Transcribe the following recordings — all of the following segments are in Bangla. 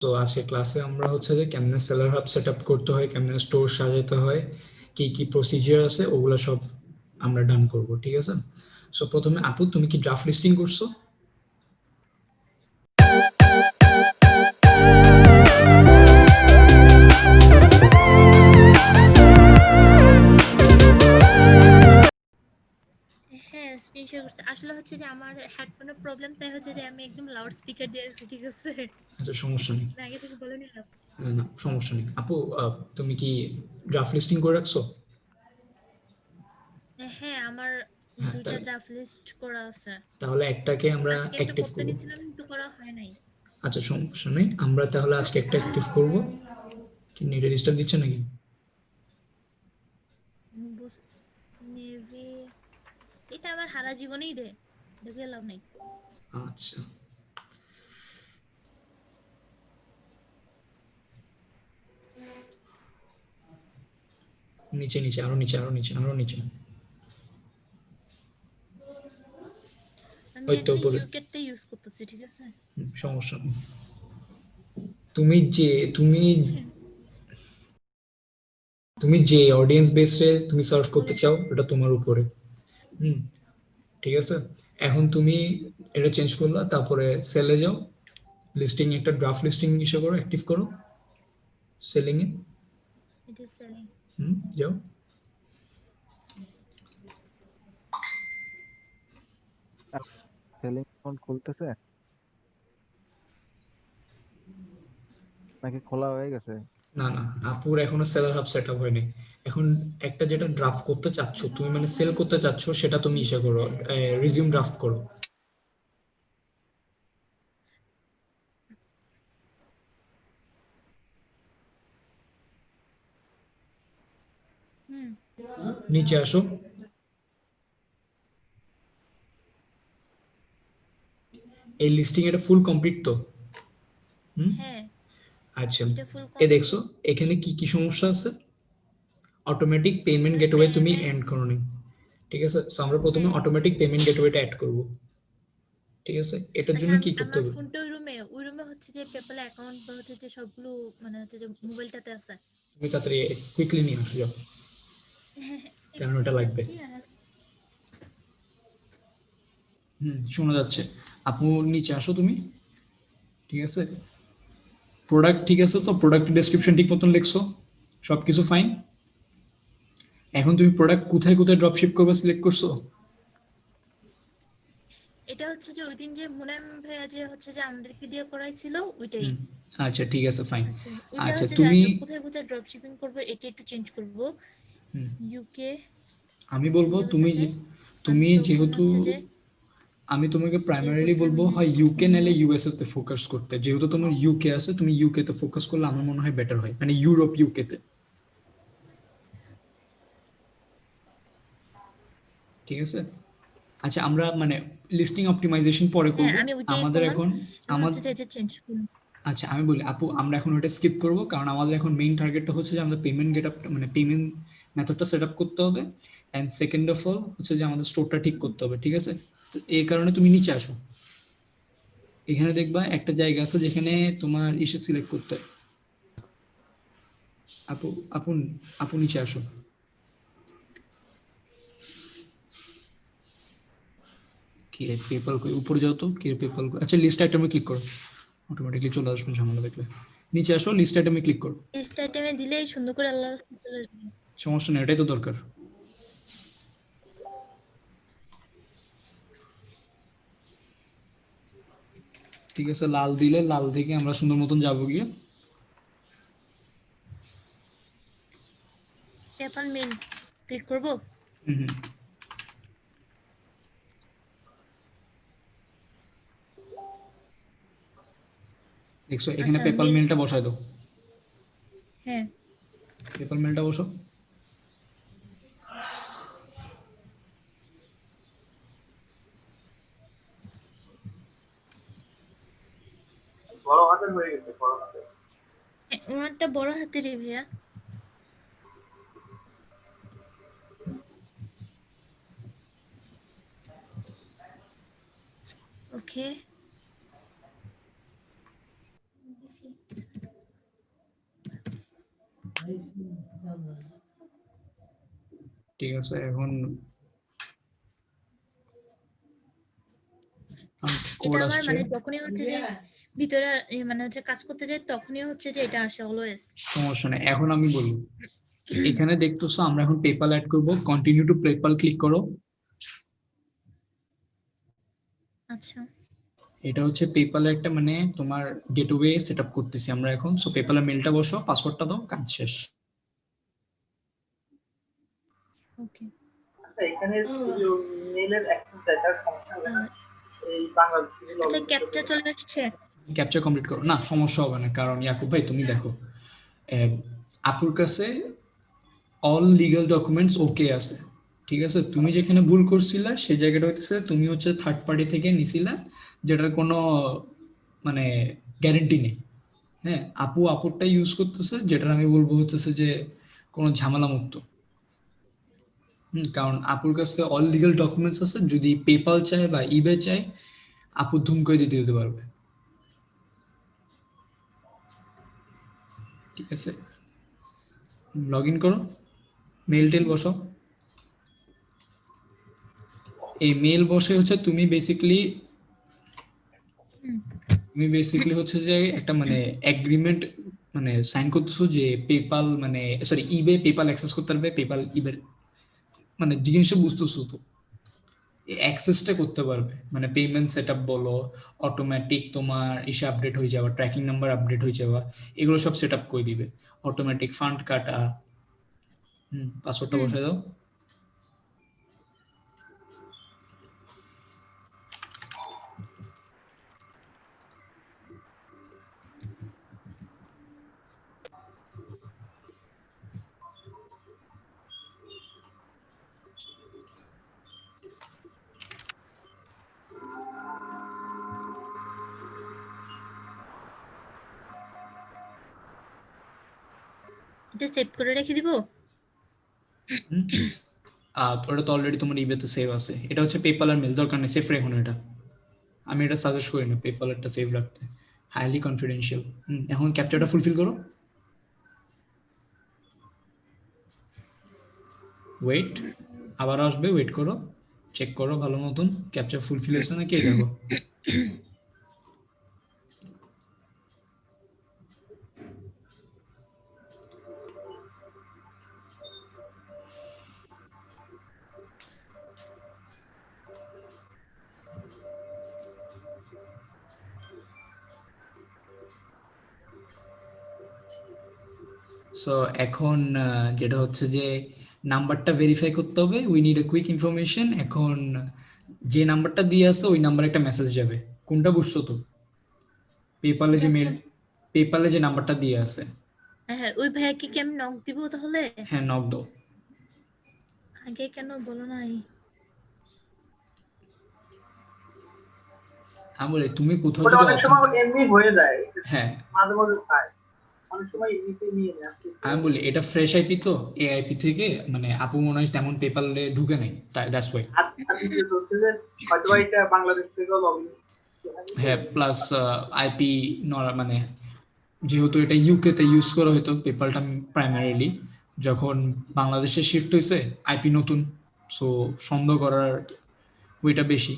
তো আজকে ক্লাসে আমরা হচ্ছে যে কেমনে সেলার হাব সেট আপ করতে হয়, কেমনে স্টোর সাজাতে হয়, কি কি প্রসিজিয়ার আছে ওগুলো সব আমরা ডান করব, ঠিক আছে? সো প্রথমে আপু, তুমি কি ড্রাফট লিস্টিং করছো? হ্যাঁ, স্ক্রিন শেয়ার করছি। আসলে হচ্ছে যে আমার হেডফোনের প্রবলেম, তাই হচ্ছে যে আমি একদম লাউড স্পিকার দিয়ে রাখছি, ঠিক আছে? আচ্ছা, সমস্যা নেই। আমি আগে থেকে বলে নিলাম। না, সমস্যা নেই আপু। তুমি কি ড্রাফট লিস্টিং করে রাখছো? হ্যাঁ, আমার হ্যাঁ, ২ টা ড্রাফট লিস্ট করা আছে। তাহলে একটাকে আমরা আজকে একটা অ্যাক্টিভ করতে করব। নিয়েছিলাম কিন্তু করা হয় নাই। আচ্ছা, সমস্যা নেই, আমরা তাহলে আজকে একটা অ্যাক্টিভ করব। কি নেটে ডিস্টার্ব দিচ্ছে নাকি? মেবি এটা আমার সারা জীবনেই দেয়, দেখে লাভ নাই। আচ্ছা, নিচে নিচে, আরো নিচে, আরো নিচে, আরো নিচে। আমি ওই তো এখানে বলে। ইউকেটটা ইউজ করতেছি, ঠিক আছে? সমস্যা নেই। তুমি যে তুমি তুমি যে অডিয়েন্স বেসে তুমি সার্ভ করতে বলো। চাও ওটা তোমার উপরে। হুম, ঠিক আছে। এখন তুমি এটা চেঞ্জ করলা, তারপরে সেলে যাও, লিস্টিং একটা ড্রাফট লিস্টিং ইসে করো, অ্যাক্টিভ করো সেলিং এ। এটা সেলিং। যাও। সেলিং অ্যাকাউন্ট খুলতেছে নাকি খোলা হয়ে গেছে? না না, আপুর এখনো সেলার হাব সেট আপ হয়নি। এখন একটা যেটা ড্রাফট করতে চাচ্ছ তুমি, মানে সেল করতে চাচ্ছ, সেটা তুমি ইসে করো, রিজিউম ড্রাফট করো। হুম। নিচে আসো। এই লিস্টিং এটা ফুল কমপ্লিট তো? হুম। হ্যাঁ, আচ্ছা, এটা ফুল এ কমপ্লিট। দেখছো এখানে কি কি সমস্যা আছে? অটোমেটিক পেমেন্ট এখানে গেটওয়ে তুমি পেমেন্ট। এন্ড করো নি, ঠিক আছে? সো আমরা প্রথমে হ্যাঁ, অটোমেটিক পেমেন্ট গেটওয়েটা অ্যাড করব, ঠিক আছে? এটার আচ্ছা, জন্য কি করতে আমার হবে? ফোনটা ওই রুমে হচ্ছে যে পেপ্যাল অ্যাকাউন্ট বা হচ্ছে যে সবগুলো, মানে হচ্ছে যে মোবাইলটাতে আছে। তুমি তাড়াতাড়ি কুইকলি নিয়ে আসো, যাও, হ্যাঁ, হ্যাঁ, কারণ ওটা এক্ষুনি লাগবে। যাচ্ছি আর শোনা যাচ্ছে। আপু, নিচে আসো তুমি, ঠিক আছে? প্রোডাক্ট ঠিক আছে তো? প্রোডাক্ট ডেসক্রিপশন হ্যাঁ, ঠিক মতন লিখছো? সব কিছু ফাইন? এখন তুমি প্রোডাক্ট কোথায় কোথায় ড্রপশিপ করবে সিলেক্ট করছো? এটা হচ্ছে যে ওইদিন যে মুনাম ভাইয়া যে হচ্ছে যে আমাদেরকে দিয়ে করাইছিল ওইটাই। হুম, আচ্ছা, ঠিক আছে, ফাইন। আচ্ছা, ওইটা আচ্ছা, হচ্ছে যে তুমি আজকে কোথায় কোথায় ড্রপ শিপিং করবো এটা একটু চেঞ্জ করব। হুম, ইউকে আমি বলবো তুমি ইউএসএতে। যে আমি তুমি তখন যেহেতু হচ্ছে যে আমি তোমাকে প্রাইমারিলি বলছিলাম বলবো হয় ইউনিভার্সিটি ইউকে কিনবো। নাহলে ইউএসএ তে ফোকাস করতে। যেহেতু তোমার ইউকে আছে, তুমি ইউকে তে ফোকাস করলে আমার মনে হয় বেটার হয়, মানে ইউরোপ ইউকে তে, ঠিক আছে? আচ্ছা, আমরা মানে লিস্টিং অপটিমাইজেশন পরে হ্যাঁ, করব। আমি ওইটাই আমাদের করলাম। এখন এখন আমার হচ্ছে যে এটা চেঞ্জ করুন। আচ্ছা, আমি বলি আপু, আমরা এখন ওটা স্কিপ করব, কারণ আমাদের এখন মেইন টার্গেটটা হচ্ছে যে আমাদের পেমেন্ট গেট আপ, মানে পেমেন্ট মেথডটা সেট আপ করতে হবে। অ্যান্ড সেকেন্ড অফ অল হচ্ছে যে আমাদের স্টোরটা ঠিক করতে হবে, ঠিক আছে? তো এই কারণে তুমি নিচে আসো। এখানে দেখবা একটা জায়গা আছে যেখানে তোমার ইসে সিলেক্ট করতে হয়। আপু, আপু, আপু, নিচে আসো। কি রে, পেপাল কই? উপরে যাও তো, কি রে পেপাল কই? আচ্ছা, লিস্ট আইটেমে ক্লিক করো, অটোমেটিকলি চলে আসবে ঝামেলা দেখলে। নিচে আসো, লিস্ট আইটেমে ক্লিক করো। লিস্ট আইটেমে দিলেই সুন্দর করে আল্লাহর রাস্তায় চলে আসবে। সমস্যা নেই, এটাই তো দরকার। ঠিক আছে, লাল দিলে লাল থেকে আমরা সুন্দর মতন যাবো গিয়ে। পেপাল মেইল ক্লিক করব। হুম, হুম। দেখছো এখানে আচ্ছা, পেপাল মেইল। মেলটা বসায় দাও। হ্যাঁ, পেপাল মেলটা বসো। হ্যাঁ, ওনারটা বড় হাতেরই ভাইয়া। ওকে, দিছি। ঠিক আছে, এখন কোড এটা আমার আসছে। মানে যখনই হচ্ছে যে ভিতরে মানে হচ্ছে কাজ করতে যাই তখনই হচ্ছে যে এটা আসে অলওয়েজ। সমস্যা নেই, এখন আমি বলি। এখানে দেখতেছো আমরা এখন পেপাল অ্যাড করব, কন্টিনিউ টু পেপাল ক্লিক করো। আচ্ছা এটা হচ্ছে পেপালের একটা মানে তোমার গেটওয়ে সেটআপ করতেছি আমরা এখন। সো পেপালের মেলটা বসো, পাসওয়ার্ডটা দাও, কাজ শেষ। ওকে। আচ্ছা এখানে যে মেইলের অ্যাক্সেস এটার সমস্যা হবে না এই বাংলাদেশ থেকে আচ্ছা লগইন ক্যাপচা চলে আসছে। ক্যাপচার কমপ্লিট করো না, সমস্যা হবে না, কারণ ইয়াকুব ভাই তুমি দেখো আপুর কাছে অল লিগ্যাল ডকুমেন্টস ওকে আছে, ঠিক আছে। তুমি যেখানে ভুল করছিলা সেই জায়গাটা হইতেছে তুমি হচ্ছে থার্ড পার্টি থেকে নিছিলা, যেটার কোনো মানে গ্যারেন্টি নেই। হ্যাঁ, আপুরটা ইউজ করতেছে, যেটা আমি বলবো হতেছে যে কোনো ঝামেলা মুক্ত। কারণ আপুর কাছে অল লিগ্যাল ডকুমেন্টস আছে, যদি পেপাল চায় বা ইবে চায় আপু ধুম করে দিতে পারবে। ঠিক আছে, লগ ইন করো, মেল টেল বসাও। এই মেল বসে হচ্ছে তুমি বেসিক্যালি হচ্ছে যে একটা মানে এগ্রিমেন্ট মানে সাইন করতেছো যে পেপাল মানে সরি ইবে পেপাল অ্যাক্সেস করতে পারবে, পেপাল ইবে মানে জিনিসটা বুঝতেছো তো, অ্যাক্সেসটা করতে পারবে, মানে পেমেন্ট সেটআপ বলো, অটোমেটিক তোমার ইসে আপডেট হয়ে যাওয়া, ট্র্যাকিং নাম্বার আপডেট হয়ে যাওয়া, এগুলো সব সেটআপ করে দিবে, অটোমেটিক ফান্ড কাটা। পাসওয়ার্ডটা বসায় দাও। এটা সেভ করে রেখে দিব। ওটা তো অলরেডি তোমার ইবেতে সেভ আছে, এটা হচ্ছে পেপালের মেল, দরকার নেই সেভ রেখো না এটা। আমি এটা সাজেস্ট করি না পেপালেরটা সেভ রাখতে, হাইলি কনফিডেন্সিয়াল। এখন ক্যাপচারটা ফুলফিল করো। ওয়েট, আবার আসবে, ওয়েট করো, চেক করো ভালো মতন ক্যাপচার ফুলফিল হয়েছে নাকি, এই দেখো। সো এখন যেটা হচ্ছে যে নাম্বারটা ভেরিফাই করতে হবে, we need a quick information. এখন যে নাম্বারটা দিয়ে আছে ওই নাম্বারে একটা মেসেজ যাবে, কোনটা বুঝছো তো? পেপালে যে মেল, পেপালে যে নাম্বারটা দিয়ে আছে। হ্যাঁ ওই ভাইয়াকে কি আমি নক দিব তাহলে? হ্যাঁ, নক দাও। আগে কেন বলো নাই? আমি বলি তুমি কোথাও ওটা যদি অনেক সময় এমনি হয়ে যায়, হ্যাঁ মাঝে মাঝে পায়, অনেক সময় এমনিতে নিয়ে নেয়। আমি বলি এটা ফ্রেশ আইপি তো, এই আইপি থেকে মানে আপু মনে হয় তেমন পেপালে ঢুকে নাই, তাই দ্যাটস ওয়াই। আর দ্বিতীয়ত হচ্ছে যে হয়তো এটা বাংলাদেশ থেকেও লগইন হ্যাঁ, প্লাস আইপি মানে যেহেতু এটা ইউকে তে ইউজ করা হতো পেপালটা প্রাইমারিলি, যখন বাংলাদেশে শিফট হয়েছে আইপি নতুন, সো সন্দেহ করার ওইটা বেশি।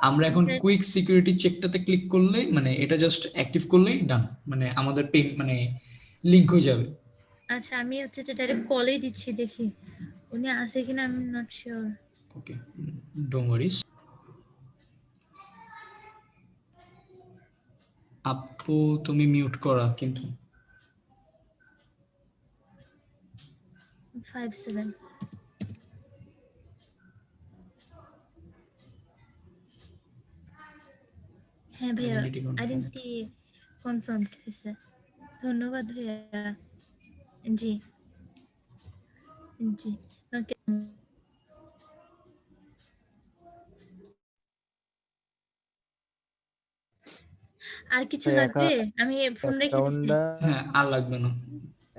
আমরা এখন কুইক সিকিউরিটি চেকটাতে ক্লিক করলে মানে এটা জাস্ট অ্যাক্টিভ করলেই ডান, মানে আমাদের মানে লিংক হয়ে যাবে। আচ্ছা আমি হচ্ছে যে ডাইরেক্ট কলেই দিচ্ছি, দেখি উনি আসে কিনা, আমি নট শিওর। ওকে, ডোন্ট ওয়ারিস। আপু তুমি মিউট করা কিন্তু। 57 হ্যাঁ ভাইয়া, Identity confirm. আইডেন্টি কনফার্ম হয়েছে। ধন্যবাদ ভাইয়া। জি জি ওকে। আর কিছু লাগবে? আমি ফোন রেখে দিচ্ছি। হ্যাঁ, আর লাগবে না।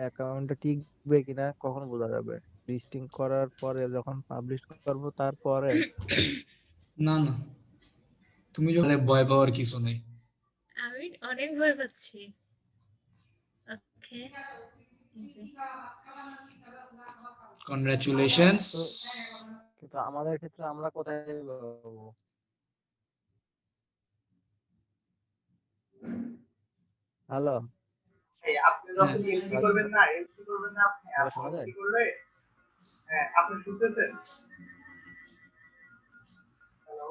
অ্যাকাউন্টটা টিকবে কিনা কখন বোঝা যাবে? লিস্টিং করার পরে যখন পাবলিশ করব তারপরে? না না, তুমি যখন ভয় পাওয়ার কিছু নেই। আমি অনেক ভয় পাচ্ছি। ওকে কনগ্রাচুলেশনস। কিন্তু আমাদের ক্ষেত্রে আমরা কোথায় পাবো? হ্যালো, আপনি যখন এলসি করবেন না আপনি তাহলে শোনা যায়? কি করলে আপনি শুনতেছেন? হ্যালো,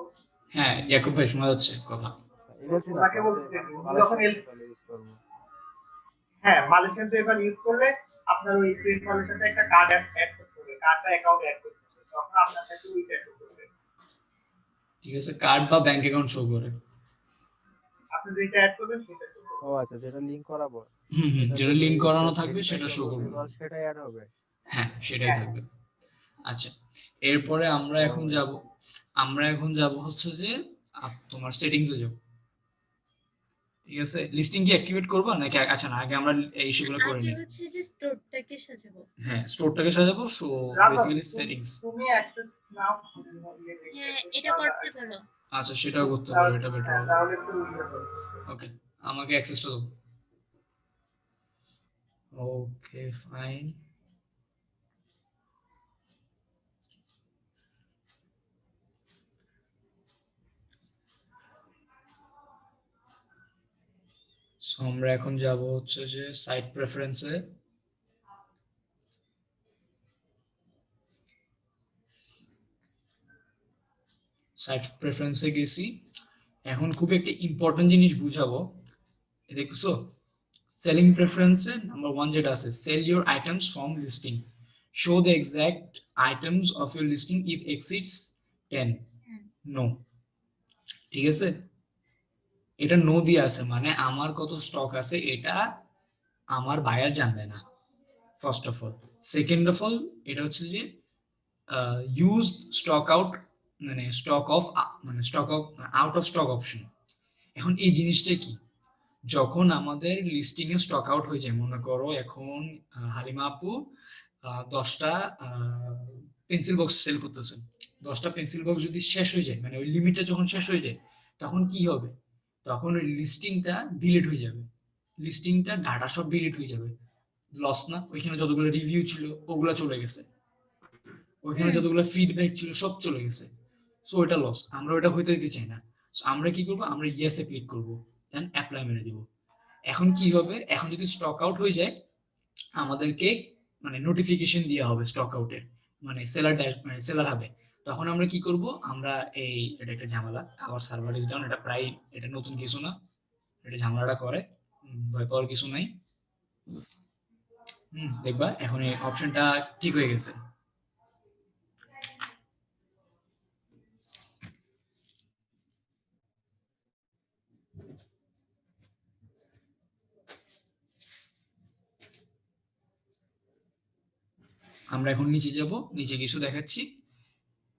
হ্যাঁ ইয়াকুব ভাই শোনা যাচ্ছে কথা। এলসি না ওনাকে তো, বলতেছেন আমাদের যখন মালয়েশিয়ান ইউজ করবো। মালয়েশিয়ান পেপার ইউজ করলে আপনার ওই পেপারের সাথে একটা কার্ড অ্যাড করতে হবে, কার্ডটা অ্যাকাউন্টে অ্যাড করতে হবে, তখন আপনার কাছে ওইটা অ্যাড করতে হবে। ঠিক আছে, কার্ড বা ব্যাংক অ্যাকাউন্ট শো করে। আপনি যেটা অ্যাড করবেন সেটা show করবে। ও আচ্ছা, যেটা লিংক করাবো যেটা লিংক করানো থাকবে সেটা শো করবে। সেটাই অ্যাড হবে। হ্যাঁ সেটাই থাকবে। আচ্ছা, এরপরে আমরা এখন যাব হচ্ছে যে তোমার সেটিংস এ যাব। ঠিক আছে, লিস্টিং কি অ্যাক্টিভেট করবা নাকি আচ্ছা না, আগে আমরা এই সেগুলো করে আগে নিই। হচ্ছে যে স্টোরটাকে সাজাবো। হ্যাঁ স্টোরটাকে সাজাবো, সো বেসিক্যালি সেটিংস। তুমি অ্যাক্সেস নাও। হ্যাঁ এটা করতে পারো। আচ্ছা সেটাও করতে পারো, এটা বেটার হবে। তাহলে একটু ওকে, আমাকে অ্যাক্সেসটা দাও। Okay fine. সো আমরা এখন যাব হচ্ছে যে সাইট প্রেফারেন্সে। সাইট প্রেফারেন্সে গেছি। এখন খুব একটা ইম্পর্টেন্ট জিনিস বুঝাবো, দেখছো সেলিং প্রেফারেন্সে নাম্বার 1 যেটা আছে, sell your items from listing, show the exact items of your listing if exceeds 10 no. ঠিক আছে, এটা নো দিয়ে আছে, মানে আমার কত স্টক আছে এটা আমার বায়ার জানবে না, first of all. Second of all, এটা হচ্ছে যে ইউজ স্টক আউট, মানে stock of out of stock option. এখন এই জিনিসটা কি, যখন আমাদের লিস্টিং এ স্টক আউট হয়ে যায়, মনে করো এখন হালিমা আপু 10টা পেন্সিল বক্স সেল করতেছে, 10টা পেন্সিল বক্স যদি শেষ হয়ে যায়, মানে ওই লিমিটটা যখন শেষ হয়ে যায়, তখন কি হবে, তখন ওই লিস্টিংটা ডিলিট হয়ে যাবে, লিস্টিংটা ডাটা সব ডিলিট হয়ে যাবে। লস না? ওইখানে যতগুলো রিভিউ ছিল ওগুলো চলে গেছে, ওইখানে যতগুলো ফিডব্যাক ছিল সব চলে গেছে। সো এটা লস, আমরা ওটা হইতে দিতে চাই না। আমরা কি করব, আমরা ইয়েসে ক্লিক করব, দেন অ্যাপ্লাই মেরে দিব। এখন কি হবে, এখন যদি স্টক আউট হয়ে যায় আমাদেরকে মানে নোটিফিকেশন দেওয়া হবে স্টক আউটের, মানে সেলার হবে। তখন আমরা কি করব, আমরা এটা একটা ঝামেলা, আবার সার্ভার ইজ ডাউন, এটা প্রায়, এটা নতুন কিছু না, এটা ঝামেলাটা করে, ভয় পাওয়ার কিছু নাই। দেখবা এখন এই অপশনটা ঠিক হয়ে গেছে। আমরা এখন নিচে যাব, নিচে কিছু দেখাচ্ছি।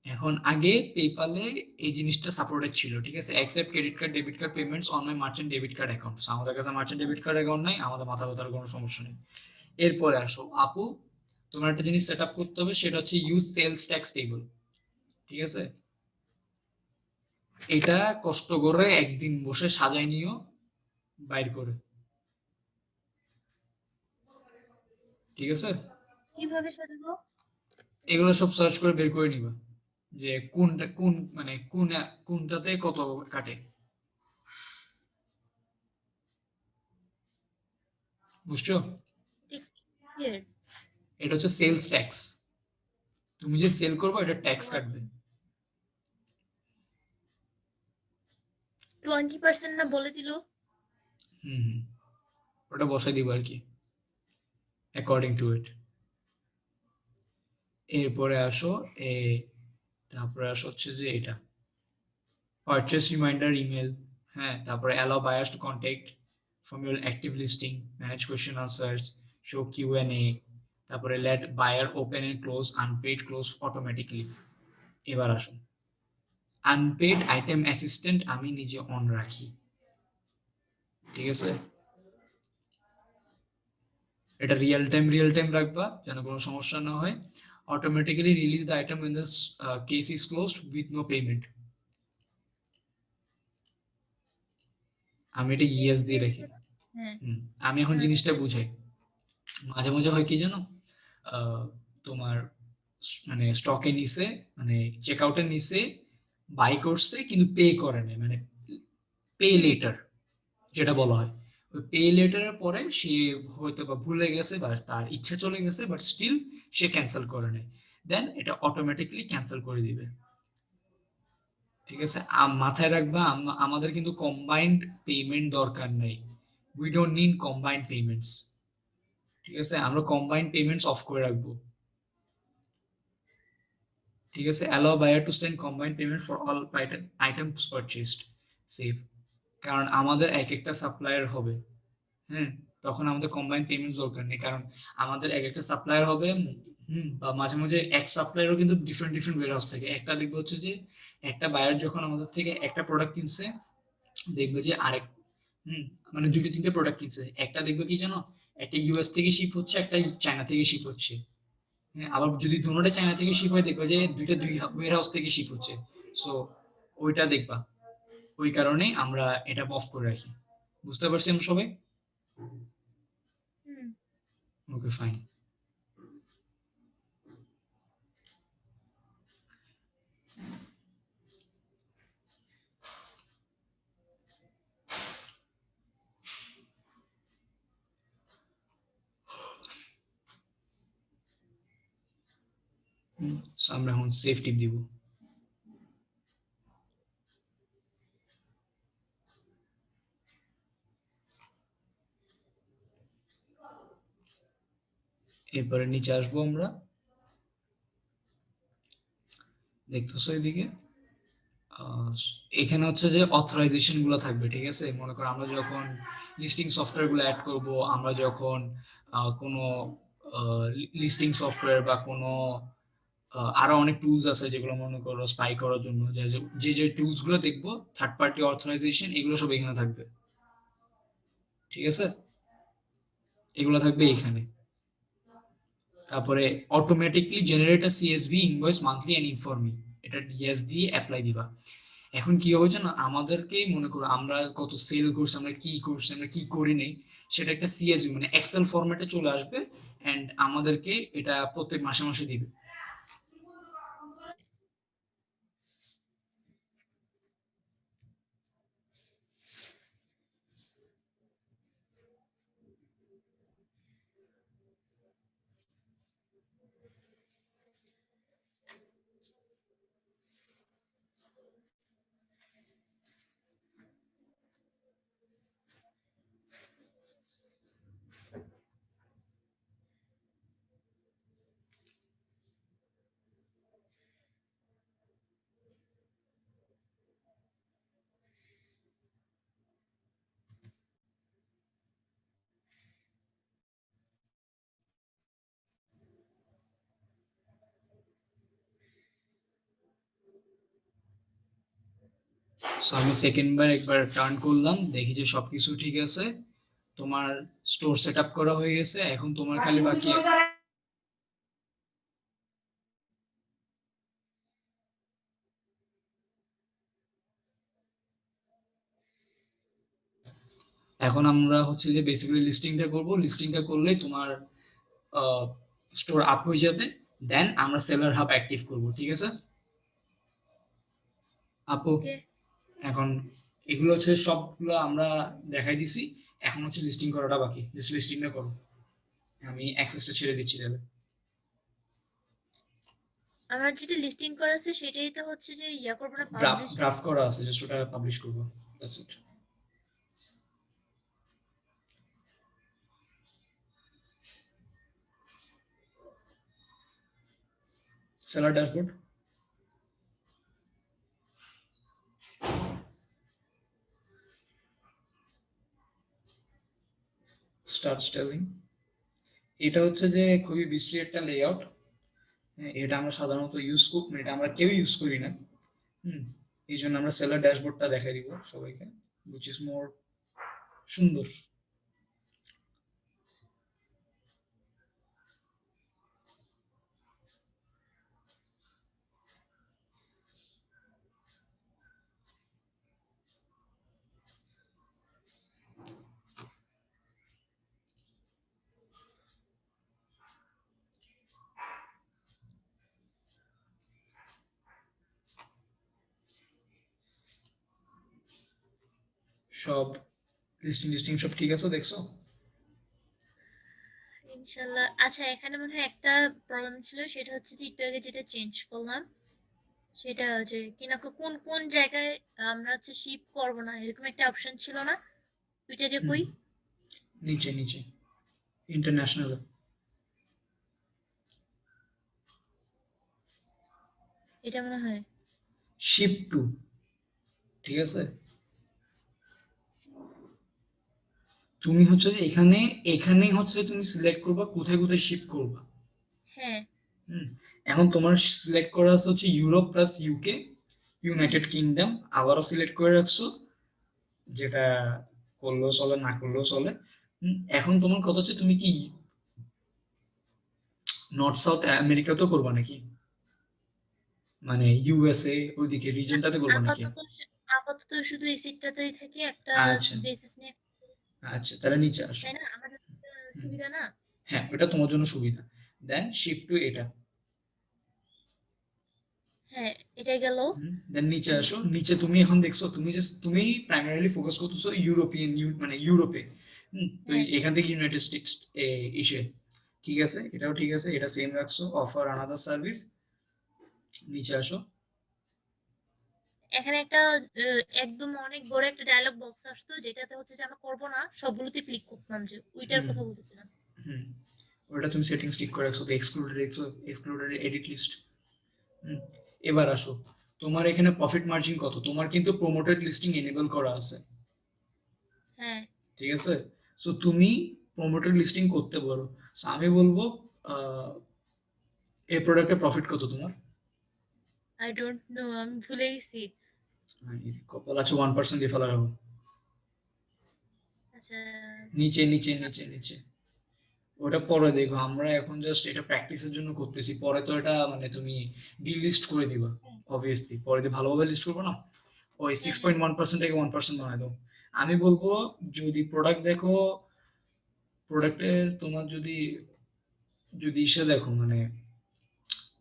এখন আগে পেপালে এই জিনিসটা সাপোর্টেড ছিল, ঠিক আছে, accept credit card debit card payments on my merchant debit card account. আমাদের কাছে মার্চেন্ট ডেবিট কার্ড অ্যাকাউন্ট নাই, আমাদের মাথা ব্যথার কোনো সমস্যা নেই। এরপরে আসো আপু, তোমার একটা জিনিস সেট আপ করতে হবে, সেটা হচ্ছে ইউজ সেলস ট্যাক্স টেবল। ঠিক আছে, এটা কষ্ট করে একদিন বসে সাজাই নিও বাইর করে। ঠিক আছে, কিভাবে সাজাবো? এগুলো সব সার্চ করে বের করে নিবা যে কোনটা মানে কোনটাতে কত কাটে, বুঝছো? এটা হচ্ছে সেলস ট্যাক্স, তুমি যে সেল করবে এটা ট্যাক্স কাটবে। 20% না বলে দিল। ওটা বসাই দিব আর কি, অ্যাকর্ডিং টু ইট। এরপরে আসো তারপরে আসো হচ্ছে যে এটা পারচেজ রিমাইন্ডার ইমেল, হ্যাঁ, তারপরে allow buyers to contact from your active listing, manage question answers, show Q and A, তারপরে late buyer open and close unpaid close automatically. এবার আসুন, আনপেইড আইটেম অ্যাসিস্ট্যান্ট আমি নিজে অন রাখি। ঠিক আছে, এটা রিয়েল টাইম রাখবা যেন কোনো সমস্যা না হয়। Automatically release the item when the case is closed with no payment। আমি এটা ইয়েস দিয়ে রাখি। আমি এখন জিনিসটা বুঝাই। মাঝে মাঝে হয় কি জানো, আহ, তোমার মানে স্টকে নিছে, মানে চেক আউটের নিচে বাই করছে কিন্তু পে করে নাই, মানে পে লেটার যেটা বলা হয়। ওই পে লেটারের পরে সে হয়তো বা ভুলে গেছে বা তার ইচ্ছা চলে গেছে, বাট স্টিল সে ক্যান্সেল করে নেয়, দেন এটা অটোমেটিকলি ক্যান্সেল করে দিবে। ঠিক আছে, মাথায় রাখবা আমাদের কিন্তু কম্বাইন্ড পেমেন্ট দরকার নেই, we don't need combined payments. ঠিক আছে, আমরা কম্বাইন্ড পেমেন্টস অফ করে রাখবো। ঠিক আছে, allow buyer to send combined payment for all items purchased, save. কারণ আমাদের এক একটা সাপ্লায়ার হবে, হ্যাঁ, তখন আমাদের কম্বাইন্ড পেমেন্টস দরকার নেই, কারণ আমাদের এক একটা সাপ্লায়ার হবে। বা মাঝে মাঝে এক সাপ্লায়ারও কিন্তু ডিফারেন্ট ডিফারেন্ট ওয়্যার হাউস থাকে। একটা দেখবে হচ্ছে যে একটা বায়ার যখন আমাদের থেকে একটা প্রোডাক্ট কিনছে, দেখবে যে আরেক হুম মানে দুটো তিনটে প্রোডাক্ট কিনছে, একটা দেখবে কি জানো, একটা ইউএস থেকে শিপ হচ্ছে, একটা চায়না থেকে শিপ হচ্ছে। হ্যাঁ, আবার যদি দুটোটা চায়না থেকে শিপ হয়, দেখবে যে দুই ওয়্যার হাউস থেকে শিপ হচ্ছে। সো ওইটা দেখবা, ওই কারণে আমরা এটা অফ করে রাখি। বুঝতে পারছি আমরা সবাই? হুম। ওকে, ফাইন। সো আমরা এখন সেভ টিপ দিব। এরপরে নিচে আসবো আমরা, দেখতেছো এদিকে আহ, এখানে হচ্ছে যে অথরাইজেশন গুলো থাকবে। ঠিক আছে, মনে করো আমরা যখন লিস্টিং সফটওয়্যার গুলো অ্যাড করব, আমরা যখন কোনো লিস্টিং সফটওয়্যার বা কোনো আরো অনেক টুলস আছে যেগুলো মনে করো স্পাই করার জন্য, যে যে যে টুলস গুলো দেখবো, থার্ড পার্টি অথরাইজেশন, এগুলো সব এখানে থাকবে। ঠিক আছে, এগুলো থাকবে এখানে। তারপরে automatically generate a CSV invoice monthly and inform me, এটা ইয়েস দিয়ে অ্যাপ্লাই দিবা। এখন কি হবে জানো, আমাদেরকে মনে করো আমরা কত সেল করছি, আমরা কি করছি, আমরা কি করি নাই, সেটা একটা সিএসভি মানে এক্সেল ফরম্যাটে চলে আসবে, এন্ড আমাদেরকে এটা প্রত্যেক মাসে মাসে দিবে। সো আমি সেকেন্ড বার একবার টার্ন করলাম, দেখি যে সবকিছু ঠিক আছে, তোমার স্টোর সেট আপ করা হয়ে গেছে। এখন তোমার খালি বাকি, এখন আমরা হচ্ছে যে বেসিক্যালি লিস্টিংটা করব, লিস্টিংটা করলেই তোমার স্টোর আপ হয়ে যাবে, দেন আমরা সেলার হাব অ্যাক্টিভ করব। ঠিক আছে আপু, ওকে। এখন এগুলো হচ্ছে সবগুলো আমরা দেখাই দিছি, এখন হচ্ছে লিস্টিং করাটা বাকি, জাস্ট লিস্টিংটা করো। আমি অ্যাক্সেসটা ছেড়ে দিচ্ছি তাহলে। আমার যেটা লিস্টিং করা আছে সেটাই তো হচ্ছে যে ইয়া করবো না, ড্রাফট পাবলিশ। ড্রাফট করা আছে, জাস্ট ওটা পাবলিশ করবো, that's it. Seller dashboard, start stealing. এটা হচ্ছে যে খুবই বিশ্রী একটা লেআউট। এটা আমরা সাধারণত ইউজ করি, এটা আমরা কেউ ইউজ করি না। হুম, এই জন্য আমরা সেলার ড্যাশবোর্ডটা দেখাই দিব সবাইকে, which is more সুন্দর। সব লিস্টিং সব ঠিক আছে দেখছো? ইনশাল্লাহ। আচ্ছা, এখানে মনে হয় একটা প্রবলেম ছিল, সেটা হচ্ছে যে একটু আগে যেটা চেঞ্জ করলাম, সেটা হচ্ছে কিনা কোন কোন জায়গায় আমরা হচ্ছে শিপ করব না, এরকম একটা অপশন ছিল না? ওইটা যে কই? নিচে ইন্টারন্যাশনাল এটা মনে হয় শিপ টু, ঠিক আছে? তুমি হচ্ছে যে এখানে হচ্ছে তুমি সিলেক্ট করবা কোথায় কোথায় শিপ করবা। হ্যাঁ। হুম, এখন তোমার সিলেক্ট করা আছে হচ্ছে Europe plus UK, United kingdom আবারও সিলেক্ট করে রাখছো, যেটা করলেও চলে না করলেও চলে। এখন তোমার কথা হচ্ছে তুমি কি নর্থ সাউথ আমেরিকাতেও করবা নাকি, মানে ইউএসএ ওইদিকে না, রিজনটাতে করবা নাকি? আপাতত শুধু এই সিটটাতেই থাকি, একটা আচ্ছা বেসিস নিয়ে। আচ্ছা, তাহলে নিচে আসো। তাই না? আমার জন্য এটা হুম, সুবিধা না? হ্যাঁ ওটা তোমার জন্য সুবিধা। দেন শিফট টু এটা। হ্যাঁ, এটাই গেল। দেন নিচে আসো, নিচে তুমি এখন দেখছো তুমি প্রাইমারিলি ফোকাস করতেছো ইউরোপিয়ান মানে ইউরোপে। তো হ্যাঁ, এখান থেকে ইউনাইটেড স্টেটস এসে, ঠিক আছে, এটাও ঠিক আছে, এটা সেম রাখছো, অফার আনাদার সার্ভিস। নিচে আসো। এখানে একটা একদম অনেক বড় একটা ডায়লগ বক্স আসতো, যেটাতে হচ্ছে যে আমরা করবো না, সবগুলোতে ক্লিক করতাম, যে ওইটার হুম কথা বলতেছিলাম। হুম ওটা তুমি সেটিংস ঠিক করে রাখছো, এক্সক্লুডেড এডিট লিস্ট। এবার আসো, তোমার এখানে প্রফিট মার্জিন কত? তোমার কিন্তু প্রমোটেড লিস্টিং এনেবল করা আছে, হ্যাঁ। ঠিক আছে? সো তুমি প্রমোটেড লিস্টিং করতে পারো। So, আমি বলবো আহ, এই প্রোডাক্টে প্রফিট কত তোমার? আই ডোন্ট নো, আমি ভুলে গেছি। কপাল আছে, 1% দিয়ে ফেলা রাখো। আচ্ছা। নিচে ওটা পরে দেখো, আমরা এখন জাস্ট এটা প্র্যাকটিসের জন্য করতেছি, পরে তো এটা মানে তুমি ডিল লিস্ট করে দিবা হ্যাঁ, অবভিয়াসলি, পরে দিয়ে ভালোভাবে লিস্ট করবো না, ওই হ্যাঁ, সিক্স হ্যাঁ। পয়েন্ট ওয়ান পার্সেন্ট থেকে 1% বানাই দাও। আমি বলবো যদি প্রোডাক্ট দেখো, প্রোডাক্টের তোমার যদি যদি ইসে দেখো মানে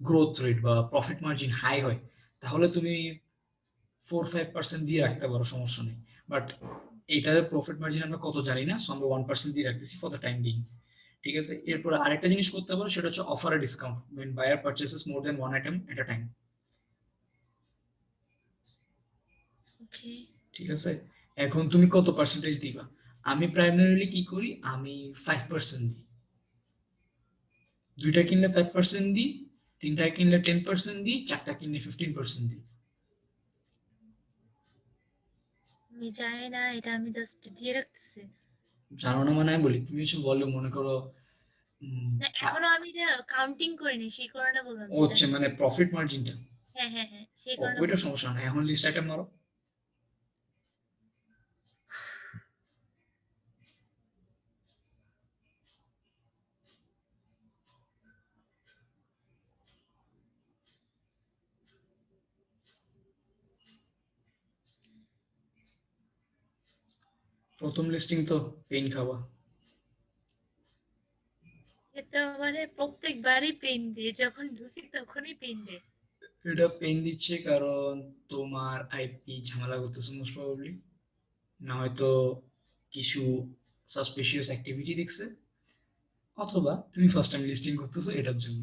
গ্রোথ রেট বা প্রফিট মার্জিন হাই হয়, তাহলে তুমি 4-5% দিয়ে রাখতে পারো, সমস্যা নেই। বাট এইটার প্রফিট মার্জিন আমরা কত জানি না, সো আমরা 1% দিয়ে রাখতেছি ফর দ্য টাইম বিং, ঠিক আছে? এরপর আরেকটা জিনিস করতে পারো, সেটা হচ্ছে offer A discount when buyer purchases more than one item at a time, ওকে। ঠিক আছে? এখন তুমি কত পার্সেন্টেজ দিবা? আমি প্রাইমারিলি কি করি, আমি 5% দিই, দুইটা কিনলে 5% দিই, তিনটা কিনলে 10% দিই, চারটা কিনলে 15% দিই। আমি জানি না, এটা আমি জাস্ট দিয়ে রাখতেছি। জানো না মানে আমি বলি, তুমি হচ্ছে ভলিউম মনে করো উম, না, এখনো আমি এটা কাউন্টিং করিনি, সেই কারণে বললাম ও যেটা। হচ্ছে মানে প্রফিট মার্জিনটা, হ্যাঁ, হ্যাঁ, হ্যাঁ, সেই কারণে ওইটা বললাম। সমস্যা না, এখন লিস্ট আইটেম মারো। প্রথম লিস্টিং তো পেইন খাওয়া। এটা মানে প্রত্যেকবারই পেন দিয়ে, যখন ঢুকি তখনই পেন দেয়। এটা পেইন দিচ্ছে কারণ তোমার আইপি ঝামেলা করতেছে মোস্ট প্রবাবলি, না হয়তো কিছু সাসপিশিয়াস অ্যাক্টিভিটি দেখছে, অথবা তুমি ফার্স্ট টাইম লিস্টিং করতেছো এটার জন্য।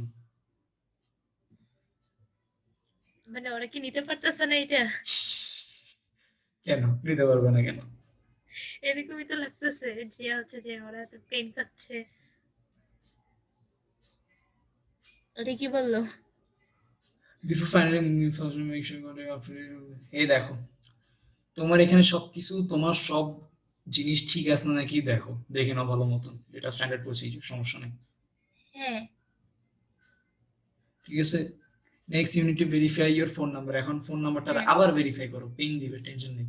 মানে ওরা কি নিতে পারতেছে না এটা? কেন নিতে পারবে না কেন? এরকমই তো লাগতেছে, যে হচ্ছে যে ওরা তো পেন খাচ্ছে। ওটা কি বললো? বিফোর ফাইনালি মেক শিওর এই দেখো, তোমার এখানে সবকিছু, তোমার সব জিনিস ঠিক আছে নাকি দেখো, দেখে নাও ভালো মতন, এটা স্ট্যান্ডার্ড প্রসিজার, সমস্যা নেই, হ্যাঁ। ঠিক আছে? Next you need to verify your phone number, এখন ফোন নাম্বারটা হ্যাঁ। আবার ভেরিফাই করো, পেইন দিবে, টেনশন নেই,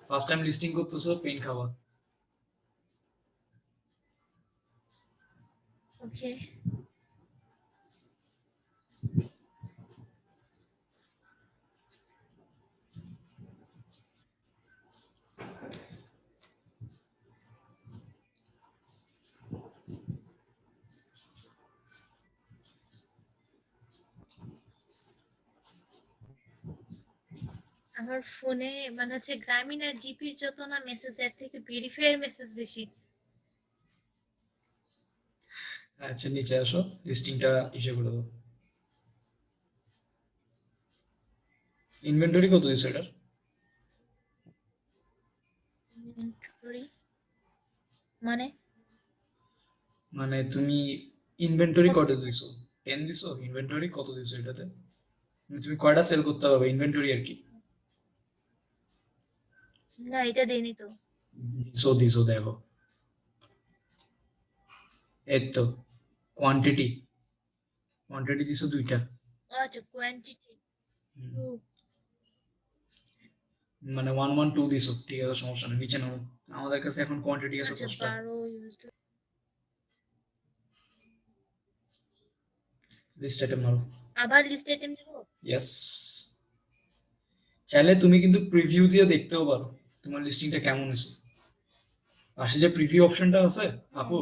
ফার্স্ট টাইম লিস্টিং করতেছো, পেইন খাওয়া। ওকে। আমার ফোনে মানে হচ্ছে গ্রামীণ আর জিপির যত না মেসেজ এর থেকে ভেরিফাইয়ের মেসেজ বেশি। আচ্ছা নিচে আসো, লিস্টিংটা ইসে করে দাও। ইনভেন্টরি কত দিছো এটার? ইনভেন্টরি মানে মানে তুমি ইনভেন্টরি কত দিছো? 10 দিছো? ইনভেন্টরি কত দিছো এটাতে? মানে তুমি কয়টা সেল করতে পারবে ইনভেন্টরি আর কি? না, এটা দেয়নি তো। দিছো দিছো দেখো, এই তো কোয়ান্টিটি, কোয়ান্টিটি দিছো 2টা। আচ্ছা, কোয়ান্টিটি মানে 112 দিছো, ঠিক আছে সমস্যা নেই, নিচে নামো। আমাদের কাছে এখন কোয়ান্টিটি আছে আচ্ছা 10টা। 12 ইউজড। লিস্ট আইটেম মারো। আবার লিস্ট আইটেম দেবো? ইয়েস, চাইলে তুমি কিন্তু প্রিভিউ দিয়ে দেখতেও পারো তোমার লিস্টিংটা কেমন হয়েছে। পাশে যে প্রিভিউ অপশনটা আছে আপু,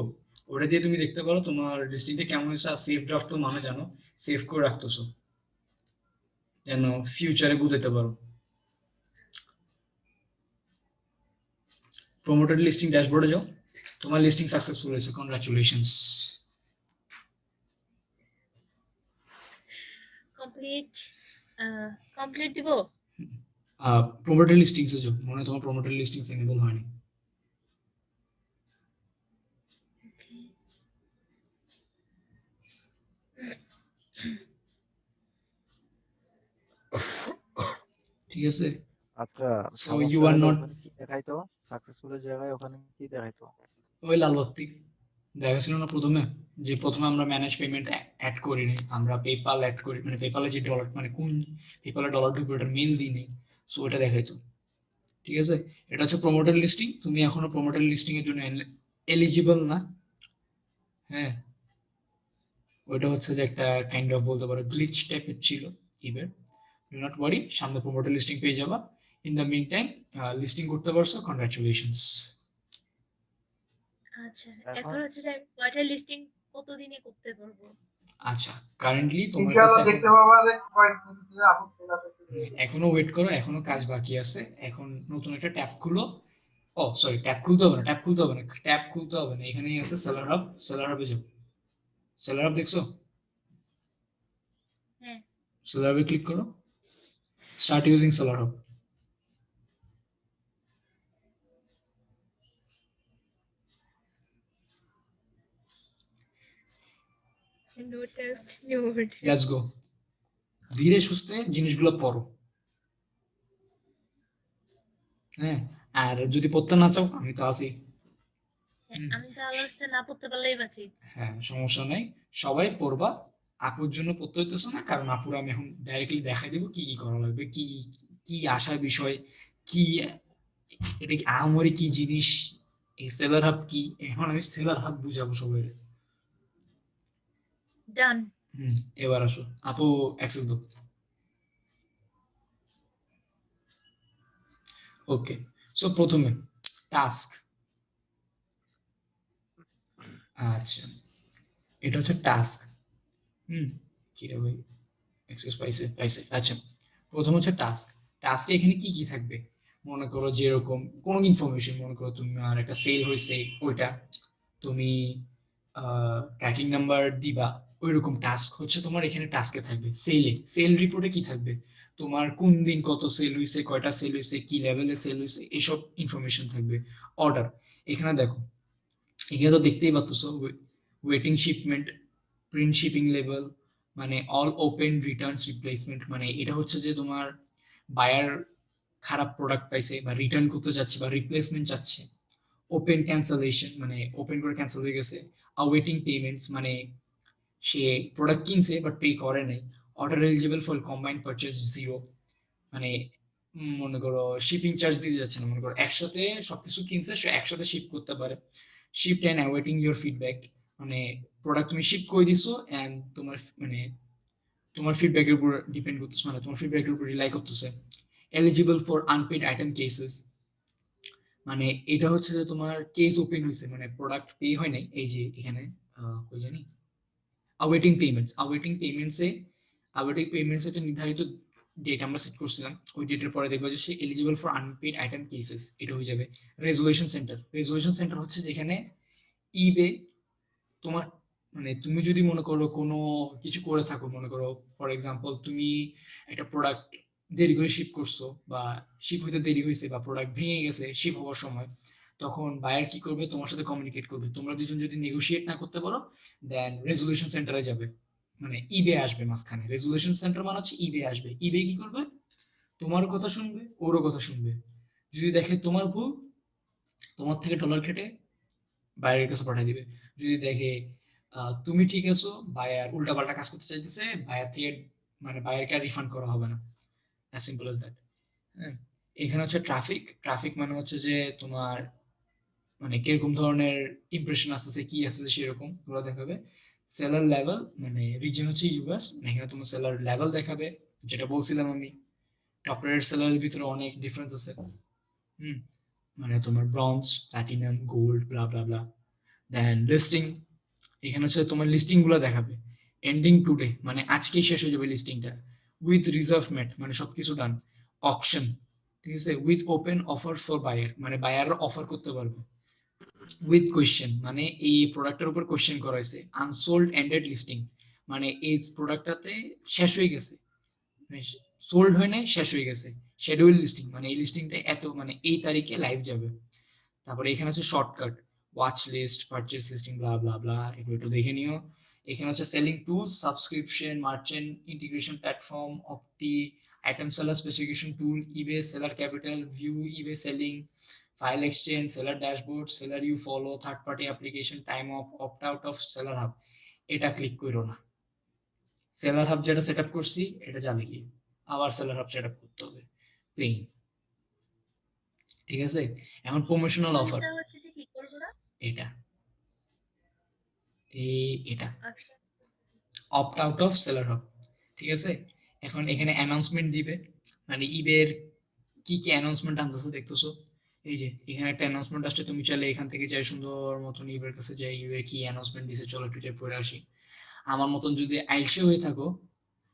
ওটা দিয়ে তুমি দেখতে পারো তোমার লিস্টিংটা কেমন হয়েছে। আর সেভ ড্রাফট তো মানে জানো, সেভ করে রাখতেছো যেন ফিউচারে গুছাতে পারো। প্রমোটেড লিস্টিং ড্যাশবোর্ডে যাও, তোমার লিস্টিং সাকসেসফুল হয়েছে, কনগ্রাচুলেশনস। কমপ্লিট কমপ্লিট দিব? প্রমোটেড লিস্টিংসে যাও, মনে হয় তোমার প্রমোটেড লিস্টিংস এনেবল হয়নি। ঠিক আছে, আচ্ছা, সো সমস্যা ইউ আর হলো নট, ওখানে কি দেখাইতো? সাকসেসফুলের জায়গায় ওখানে কি দেখাইতো? ওই লাল বাতি দেখাছিল না প্রথমে, যে প্রথমে আমরা ম্যানেজ পেমেন্ট অ্যাড করিনি, আমরা পেপাল অ্যাড করি, মানে পেপালে যে ডলার, মানে কোন পেপালে ডলার ঢুকবে ওটা মেল দিইনি, সো ওটা দেখাইতো। ঠিক আছে, এটা হচ্ছে প্রমোটেড লিস্টিং, তুমি এখনো প্রমোটেড লিস্টিং এর জন্য এলিজিবল না। হ্যাঁ, ওইটা হচ্ছে যে একটা কাইন্ড অফ বলতে পারো গ্লিচ টাইপের ছিল। এবার ডু নট ওয়ারি, সামনে প্রমোটেড লিস্টিং পেয়ে যাবা। In the meantime listing করতে পারছো, কনগ্রাচুলেশনস। আচ্ছা, এখন এখন হচ্ছে যে আমি কয়টা লিস্টিং কতদিনে করতে পারবো? আচ্ছা, কারেন্টলি তোমার কাছে ইনশাআল্লাহ এখন, দেখতে পাবো যে কয়েকদিন ভিতরে আপু চলে আসবে। এখনো ওয়েট করো, এখনো কাজ বাকি আছে। এখন নতুন একটা ট্যাব খুলো। ও সরি, ট্যাব খুলতে হবে না, ট্যাব খুলতে হবে না, ট্যাব খুলতে হবে না, এখানেই আছে সেলার হাব। সেলার হাবে যাও, সেলার হাব দেখছো? হ্যাঁ। সেলার হাবে ক্লিক করো, start using seller hub. No test node. Let's go, ধীরে সুস্থে জিনিসগুলো পড়ো। হ্যাঁ, আর যদি পড়তে না চাও আমি তো আছি। আমি তো আল্লাহর রাস্তায় না পড়তে পারলেই বাঁচি। হ্যাঁ সমস্যা নাই, সবাই পড়বা। আপুর জন্য পড়তে হইতেছে না, কারণ আপুর আমি এখন ডাইরেক্টলি দেখাই দিব কি কি করা লাগবে, কি কি আসার বিষয়, কি এটা কি আহামরি কি জিনিস, এই সেলার হাব কি, এখন আমি সেলার হাব বুঝাবো সবাই। ডান। এবার আসো আপু, অ্যাক্সেস দাও। ওকে, সো প্রথমে টাস্ক। আচ্ছা, এটা হচ্ছে টাস্ক। কি রে ভাই, অ্যাক্সেস পাইছে পাইছে। আচ্ছা, প্রথম হচ্ছে টাস্ক। টাস্কে এখানে কি কি থাকবে? মনে করো যেরকম কোনো ইনফরমেশন, মনে করো তোমার একটা সেল হয়েছে, ওইটা তুমি ট্র্যাকিং নাম্বার দিবা, ওইরকম টাস্ক হচ্ছে তোমার এখানে টাস্কে থাকবে। সেল রিপোর্টে কি থাকবে? তোমার কোন দিন কত সেল হয়েছে, কয়টা সেল হয়েছে, কি লেভেলে সেল হয়েছে, এইসব ইনফরমেশন থাকবে। অর্ডার, এখানে দেখো, এখানে তো দেখতেই পাচ্ছ waiting shipment, print shipping level, মানে অল ওপেন রিটার্নস রিপ্লেসমেন্ট, মানে এটা হচ্ছে যে তোমার বায়ার খারাপ প্রোডাক্ট পাইছে বা রিটার্ন করতে যাচ্ছে বা রিপ্লেসমেন্ট চাচ্ছে। ওপেন ক্যান্সেলেশন, মানে ওপেন করে ক্যান্সেল হয়ে গেছে। আওয়েটিং পেমেন্টস, মানে সে প্রোডাক্ট কিনছে বাট পে করে নাই। Order eligible for combined purchase 0, মানে মনে করো শিপিং চার্জ দিতে যাচ্ছে না, মনে করো একসাথে সবকিছু কিনছে, সে একসাথে শিপ করতে পারে। শিপড এন্ড অ্যাওয়েটিং ইউর ফিডব্যাক, মানে প্রোডাক্ট তুমি শিপ করে দিছো এন্ড তোমার মানে তোমার ফিডব্যাকের উপর ডিপেন্ড করতেছে, মানে তোমার ফিডব্যাকের উপর রিলাই করতেছে। Eligible for unpaid item cases, মানে এটা হচ্ছে যে তোমার কেস ওপেন হয়েছে, মানে প্রোডাক্ট পে হয় নাই। এই যে এখানে কই জানি আওয়েটিং পেমেন্টস, আওয়েটিং পেমেন্টসে একটা নির্ধারিত ডেট আমরা সেট করছিলাম, ওই ডেটের পরে দেখবো যে সে eligible for unpaid item cases, এটা হয়ে যাবে রেজুলেশন সেন্টার। রেজুলেশন সেন্টার হচ্ছে যেখানে ইবে তোমার মানে তুমি যদি মনে করো কোনো কিছু করে থাকো, মনে করো ফর এক্সাম্পল তুমি একটা প্রোডাক্ট দেরি করে শিপ করছো বা শিপ হইতে দেরি হয়েছে বা প্রোডাক্ট ভেঙে গেছে শিপ হওয়ার সময়, তখন বায়ার কি করবে, তোমার সাথে কমিউনিকেট করবে। তোমরা দুজন যদি নেগোশিয়েট না করতে পারো দেন রেজুলেশন সেন্টারে যাবে, মানে ইবে আসবে মাঝখানে। রেজুলেশন সেন্টার মানে হচ্ছে ইবে আসবে, ইবে কি করবে, তোমার কথা শুনবে, ওরও কথা শুনবে। যদি দেখে তোমার ভুল, তোমার থেকে ডলার কেটে বায়ারের কাছে পাঠিয়ে দিবে। যদি দেখে তুমি ঠিক আছো, বায়ার উল্টাপাল্টা কাজ করতে চাইতেছে, বায়ার থেকে মানে বায়ারকে রিফান্ড করা হবে না। As simple as that. হ্যাঁ, এখানে হচ্ছে ট্রাফিক। ট্রাফিক মানে হচ্ছে যে তোমার মানে কিরকম ধরনের ইমপ্রেশন আসতেছে, কি আসতেছে সেরকম ওরা দেখাবে। সেলার লেভেল মানে রিজন হচ্ছে ইউএস, এখানে তোমার সেলার লেভেল দেখাবে, যেটা বলছিলাম আমি টপ রেটেড সেলারের ভিতরে অনেক ডিফারেন্স আছে। মানে তোমার ব্রঞ্জ, প্ল্যাটিনাম, গোল্ড, ব্লা ব্লা ব্লা। দেন লিস্টিং, এখানে হচ্ছে তোমার লিস্টিং গুলো দেখাবে। এন্ডিং টুডে মানে আজকেই শেষ হয়ে যাবে লিস্টিংটা। উইথ রিজার্ভ মেট মানে সবকিছু ডান। অকশন, ঠিক আছে। With open offer for buyer মানে বায়াররা অফার করতে পারবে। উইথ কোয়েশ্চেন মানে এই প্রোডাক্টের উপর কোয়েশ্চেন করা হয়েছে। আনসোল্ড এন্ডেড লিস্টিং মানে এই প্রোডাক্টটাতে শেষ হয়ে গেছে, সোল্ড হয় নাই, শেষ হয়ে গেছে। শিডিউল লিস্টিং মানে এই লিস্টিংটা এত মানে এই তারিখে লাইভ যাবে। তারপরে এখানে হচ্ছে shortcut, watch list, purchase listing, blah blah blah, এগুলো একটু দেখে নিও। এখানে হচ্ছে selling tools, subscription, merchant integration platform, অপটি, item seller specification tool, eBay seller capital, view eBay selling, file exchange, seller dashboard, seller you follow, third party application, time off, opt out of seller hub. এটা ক্লিক করো না। সেলার হাব যেটা সেট আপ করছি এটা যাবে কি, আবার সেলার হাব সেট আপ করতে হবে, পেইন। ঠিক আছে, এখন প্রমোশনাল অফার, কোনটা হচ্ছে যে কি করবো না? এটা এটা আচ্ছা, opt out of seller hub. ঠিক আছে, এখন এখানে অ্যানাউন্সমেন্ট দিবে, মানে ইবের কি কি অ্যানাউন্সমেন্ট আনতেছে দেখতেছো। এই যে এখানে একটা অ্যানাউন্সমেন্ট আসছে, তুমি চাইলে এখান থেকে যাই সুন্দর মতন ইবের কাছে যাই, ইবে কি অ্যানাউন্সমেন্ট দিছে চলো একটু যাই পড়ে আসি। আমার মতন যদি আইলসে হয়ে থাকো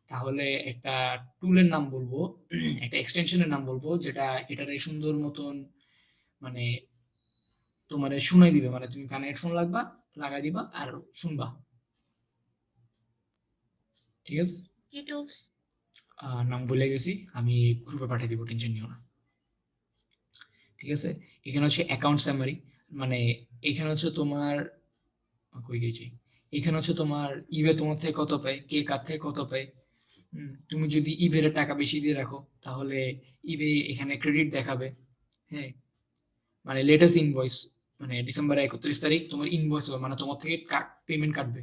তাহলে একটা টুলের নাম বলবো, একটা এক্সটেনশনের নাম বলবো, যেটা এটার এই সুন্দর মতন মানে তোমার শুনাই দিবে, মানে তুমি কানে হেডফোন লাগবা, লাগাই দিবা আর শুনবা। ঠিক আছে, কি টুলস? নাম ভুলে গেছি, আমি গ্রুপে পাঠিয়ে দিব, টেনশন নিও না। ঠিক আছে, এখানে হচ্ছে অ্যাকাউন্ট সামারি, মানে এখানে হচ্ছে তোমার কই গেছি, এখানে হচ্ছে তোমার ইবে তোমার থেকে কত পায়, কে কার থেকে কত পায়। তুমি যদি ইবের টাকা বেশি দিয়ে রাখো তাহলে ইবে এখানে ক্রেডিট দেখাবে। হ্যাঁ, মানে লেটেস্ট ইনভয়েস মানে ডিসেম্বর 31 তারিখ তোমার ইনভয়েস হবে, মানে তোমার থেকে পেমেন্ট কাটবে।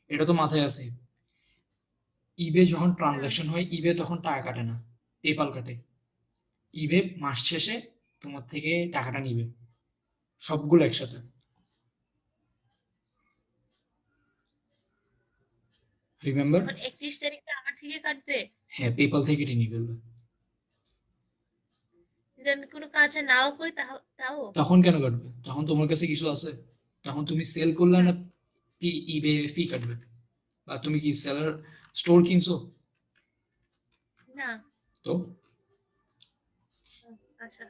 এটা তো মাথায় আছে, ইবে যখন ট্রানজাকশন হয় ইবে তখন টাকা কাটে না, পেপাল কাটে। ইবে মাস শেষে তোমার থেকে টাকাটা নিবে সবগুলো একসাথে। রিমেম্বার? এখন 31 তারিখে আমার থেকে কাটবে? হ্যাঁ, পেপাল থেকে কেটে নিয়ে ফেলবে। যদি আমি কোনো কাজ নাও করি তাও? তখন কেন কাটবে, তখন তোমার কাছে কিছু আছে, তখন তুমি সেল করলে না, না, ইবে ফি কাটবে। বা তুমি কি সেলার স্টোর কিনছো? না। তো আচ্ছা,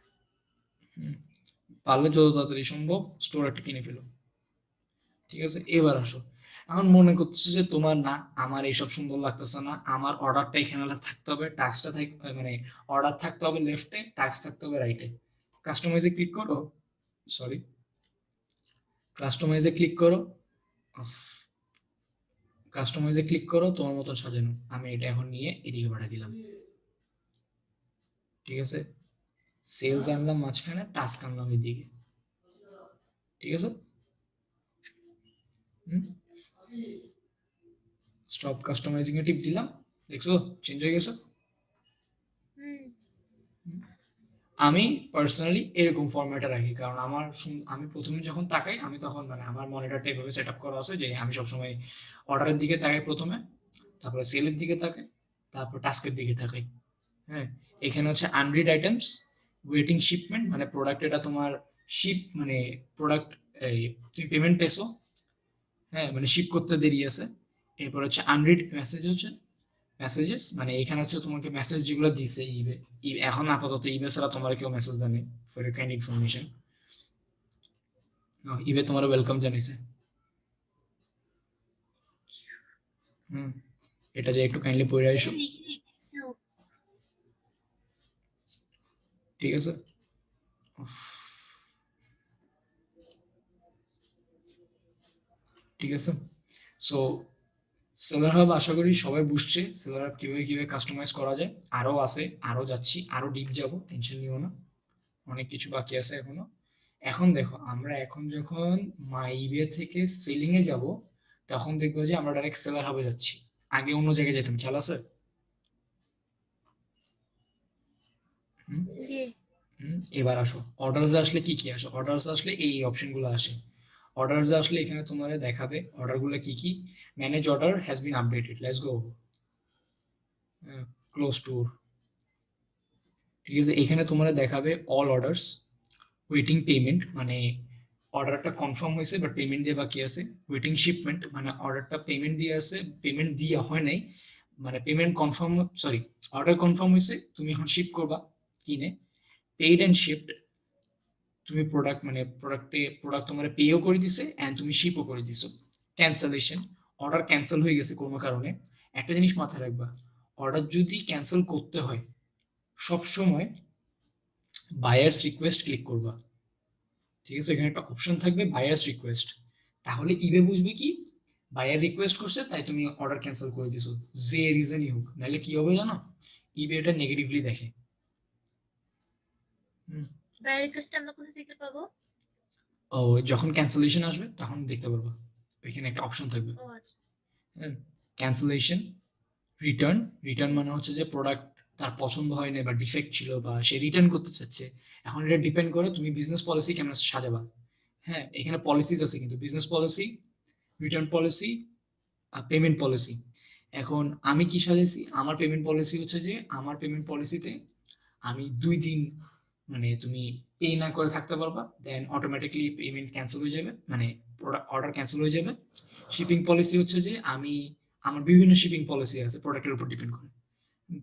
পারলে যত তাড়াতাড়ি সম্ভব স্টোর একটা কিনে ফেলো। ঠিক আছে, এবার আসো। এখন মনে করছে যে তোমার না, আমার এইসব সুন্দর লাগতেছে না, আমার অর্ডারটা এখানে থাকতে হবে, টাস্কটা মানে অর্ডার থাকতে হবে লেফটে, টাস্ক থাকতে হবে রাইটে। কাস্টমাইজে ক্লিক করো, সরি, কাস্টমাইজে ক্লিক করো, কাস্টমাইজে ক্লিক করো, তোমার মতো সাজানো। আমি এটা এখন নিয়ে এদিকে পাঠিয়ে দিলাম। ঠিক আছে, সেলস আনলাম মাঝখানে, টাস্ক আনলাম এদিকে। ঠিক আছে, স্টপ কাস্টমাইজিং এ টিপ দিলাম, দেখছো চেঞ্জ হয়ে গেছে। হুম, আমি পার্সোনালি এরকম ফরম্যাটে রাখি, কারণ আমার আমি প্রথমে যখন তাকাই আমি তখন মানে আমার মনিটরটা এভাবে সেট আপ করা আছে যে আমি সবসময় অর্ডারের দিকে তাকাই প্রথমে, তারপরে সেলের দিকে তাকাই, তারপর টাস্কের দিকে তাকাই। হ্যাঁ, এখানে হচ্ছে আনরিড আইটেমস, ওয়েটিং শিপমেন্ট মানে প্রোডাক্ট এটা তোমার শিপ মানে প্রোডাক্ট এই তুমি পেমেন্ট পেয়েছো, হ্যাঁ মানে শিপ করতে দেরি আছে। এরপর হচ্ছে আনরিড মেসেজ হচ্ছে মেসেজেস মানে এখানে হচ্ছে তোমাকে মেসেজ যেগুলো দিছে ইবে, এখন আপাতত ইবে ছাড়া তোমার কেউ মেসেজ দেয়নি, ফর ইউর কাইন্ড ইনফরমেশন। ইবে তোমার ওয়েলকাম জানিয়েছে। এটা যে একটু কাইন্ডলি পড়ে এটা আইসো, লিখে একটু ঠিক আছে। ঠিক আছে, সো সেলার হাব আশা করি সবাই বুঝছে সেলার হাব কিভাবে কিভাবে কাস্টমাইজ করা যায়। আরো আছে, আরো যাচ্ছি, আরো ডিপ যাব, টেনশন নিও না, অনেক কিছু বাকি আছে এখনো। এখন দেখো আমরা এখন যখন মাই ইবে থেকে সেলিং এ যাব, তখন দেখবো যে আমরা ডাইরেক্ট সেলার হাবে যাচ্ছি, আগে অন্য জায়গায় যেতাম, খেয়াল আছে? হুম? দিয়ে এবার আসো অর্ডারস আসলে কি কি আসে। অর্ডারস আসলে এই অপশন গুলো আসে। অর্ডারস আসলে এখানে তোমার দেখাবে অর্ডার গুলো কি কি। Manage order has been updated, let's go, close two. ঠিক আছে, এখানে তোমার দেখাবে অল অর্ডারস, ওয়েটিং পেমেন্ট মানে অর্ডারটা কনফার্ম হয়েছে বাট পেমেন্ট দিয়ে বাকি আছে। ওয়েটিং শিপমেন্ট মানে অর্ডারটা পেমেন্ট দিয়ে আছে, পেমেন্ট দিয়ে হয় নাই, মানে payment confirm, sorry order confirm হয়েছে, তুমি এখন শিপ করবা কিনে। পেইড এন্ড শিপড, তুমি প্রোডাক্ট মানে প্রোডাক্ট তোমার পেও করে দিছে এন্ড তুমি শিপও করে দিছো। ক্যান্সেলেশন, অর্ডার ক্যান্সেল হয়ে গেছে কোনো কারণে। একটা জিনিস মাথায় রাখবা, অর্ডার যদি ক্যান্সেল করতে হয় সব সময় বায়ার্স রিকোয়েস্ট ক্লিক করবা। ঠিক আছে, এখানে একটা অপশন থাকবে বায়ার্স রিকোয়েস্ট, তাহলে ইবে বুঝবে কি বায়ার রিকোয়েস্ট করছে তাই তুমি অর্ডার ক্যান্সেল করে দিছো, যে রিজনই হোক। নাহলে কি হবে জানো, ইবে এটা নেগেটিভলি দেখে। বায়ার রিকোয়েস্ট আমরা কোথা থেকে পাবো? ও যখন ক্যান্সেলেশন আসবে তখন দেখতে পারবা, ওইখানে একটা অপশন থাকবে। ও আচ্ছা, ক্যান্সেলেশন, রিটার্ন। রিটার্ন মানে হচ্ছে যে প্রোডাক্ট তার পছন্দ হয় না বা ডিফেক্ট ছিল বা সে রিটার্ন করতে চাচ্ছে। এখন এটা ডিপেন্ড করে তুমি বিজনেস পলিসি কেমন সাজাবা। হ্যাঁ, এখানে পলিসিস আছে কিন্তু, business policy, return policy, payment policy. এখন আমি কি সাজেছি, আমার পেমেন্ট পলিসি হচ্ছে যে আমার পেমেন্ট পলিসিতে আমি 2 দিন মানে তুমি পে না করে থাকতে পারবা, দেন অটোমেটিকলি পেমেন্ট ক্যান্সেল হয়ে যাবে, মানে অর্ডার ক্যান্সেল হয়ে যাবে। শিপিং পলিসি হচ্ছে যে আমি, আমার বিভিন্ন শিপিং পলিসি আছে প্রোডাক্টের উপর ডিপেন্ড করে।